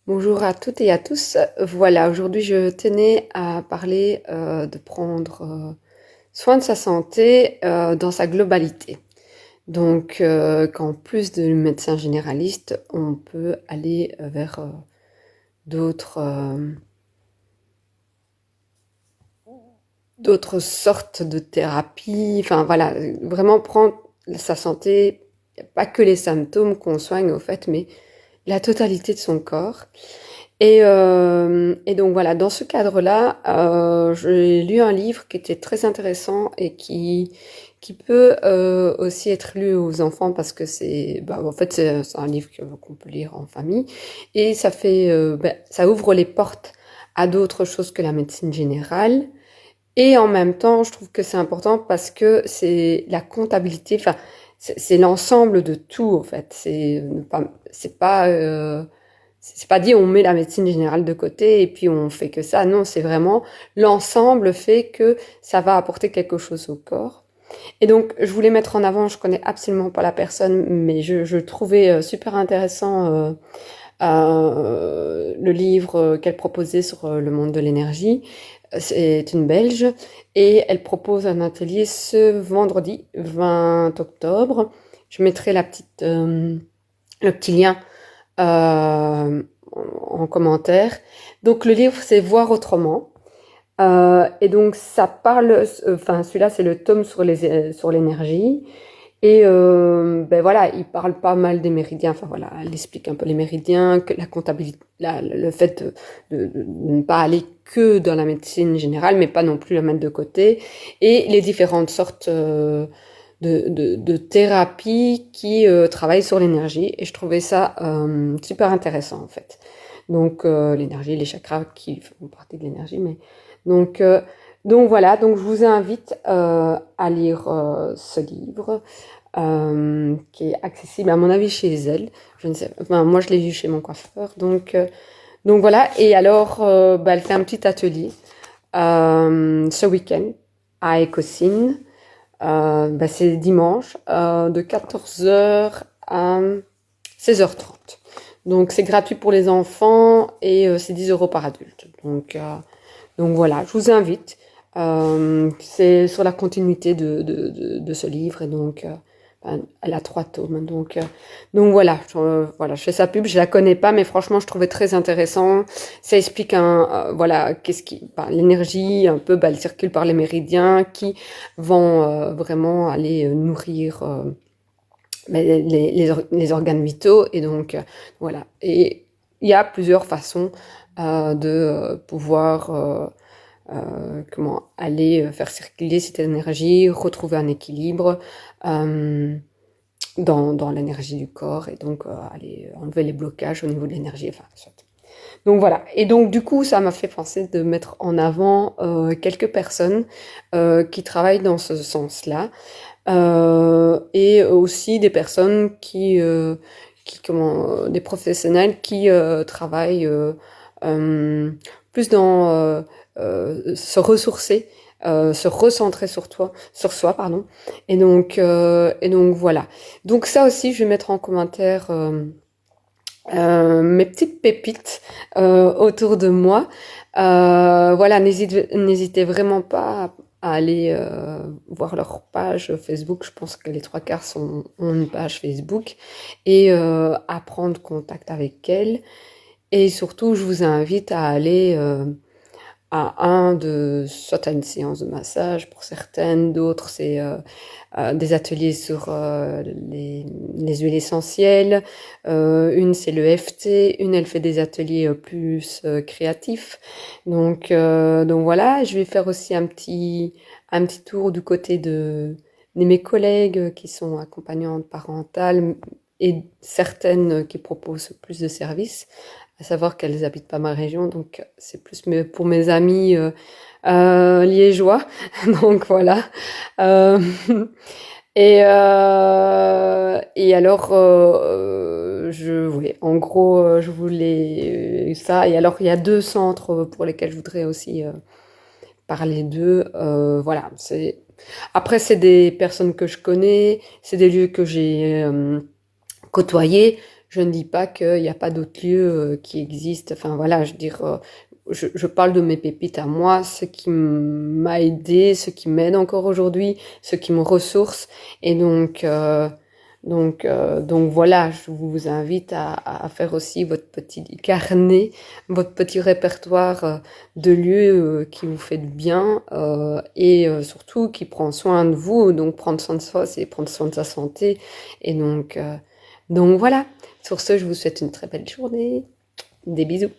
Bonjour à toutes et à tous. Voilà, aujourd'hui je tenais à parler de prendre soin de sa santé dans sa globalité. Donc, qu'en plus de médecin généraliste, on peut aller vers d'autres d'autres sortes de thérapies. Enfin voilà, vraiment prendre sa santé, pas que les symptômes qu'on soigne au fait, mais la totalité de son corps. Et donc voilà, dans ce cadre-là, j'ai lu un livre qui était très intéressant et qui peut aussi être lu aux enfants parce que en fait, c'est un livre qu'on peut lire en famille et ça ouvre les portes à d'autres choses que la médecine générale. Et en même temps, je trouve que c'est important parce que c'est la comptabilité, enfin, c'est l'ensemble de tout en fait. C'est pas dit on met la médecine générale de côté et puis on fait que ça. Non, c'est vraiment l'ensemble fait que ça va apporter quelque chose au corps. Et donc, je voulais mettre en avant, je connais absolument pas la personne, mais je trouvais super intéressant le livre qu'elle proposait sur le monde de l'énergie. C'est une Belge et elle propose un atelier ce vendredi 20 octobre. Je mettrai le petit lien en commentaire. Donc le livre, c'est Voir autrement. Et donc ça parle, enfin celui-là c'est le tome sur l'énergie. Et ben voilà, il parle pas mal des méridiens. Enfin voilà, elle explique un peu les méridiens, que la comptabilité, le fait de ne pas aller que dans la médecine générale, mais pas non plus la mettre de côté, et les différentes sortes de thérapies qui travaillent sur l'énergie. Et je trouvais ça super intéressant en fait. Donc l'énergie, les chakras qui font partie de l'énergie, mais donc euh, donc voilà, donc je vous invite à lire ce livre qui est accessible à mon avis chez elle. Je ne sais, enfin moi je l'ai lu chez mon coiffeur, donc voilà. Et alors elle fait un petit atelier ce week-end à Écosine. C'est dimanche de 14h à 16h30. Donc c'est gratuit pour les enfants et c'est 10 € par adulte. Donc voilà, je vous invite. C'est sur la continuité de ce livre et elle a 3 tomes. Donc voilà, voilà, je fais sa pub, je la connais pas, mais franchement je trouvais très intéressant. Ça explique voilà, l'énergie un peu, elle circule par les méridiens qui vont vraiment aller nourrir les organes vitaux et voilà. Et il y a plusieurs façons de pouvoir comment aller faire circuler cette énergie, retrouver un équilibre euh, dans l'énergie du corps et donc aller enlever les blocages au niveau de l'énergie. Enfin, soit. Donc voilà. Et donc du coup, ça m'a fait penser de mettre en avant quelques personnes qui travaillent dans ce sens-là et aussi des personnes des professionnels qui travaillent plus dans se ressourcer, se recentrer sur soi, pardon. Et donc voilà. Donc ça aussi, je vais mettre en commentaire mes petites pépites autour de moi. Voilà, n'hésitez vraiment pas à aller voir leur page Facebook. Je pense que les 3 quarts ont une page Facebook et à prendre contact avec elles. Et surtout, je vous invite à aller soit à une séance de massage pour certaines, d'autres c'est des ateliers sur les huiles essentielles, une c'est le FT, une elle fait des ateliers plus créatifs. Donc voilà, je vais faire aussi un petit tour du côté de mes collègues qui sont accompagnantes parentales et certaines qui proposent plus de services, à savoir qu'elles habitent pas ma région, donc c'est plus pour mes amis liégeois. Donc voilà. Euh, et alors, oui, en gros, je voulais ça. Et alors, il y a 2 centres pour lesquels je voudrais aussi parler d'eux. Voilà. Après, c'est des personnes que je connais, c'est des lieux que j'ai côtoyés. Je ne dis pas qu'il n'y a pas d'autres lieux qui existent. Enfin voilà, je veux dire, je parle de mes pépites à moi, ce qui m'a aidé, ce qui m'aide encore aujourd'hui, ce qui me ressource. Et donc voilà, je vous invite à faire aussi votre petit carnet, votre petit répertoire de lieux qui vous fait du bien et surtout qui prend soin de vous. Donc prendre soin de soi, c'est prendre soin de sa santé. Et donc voilà. Sur ce, je vous souhaite une très belle journée. Des bisous.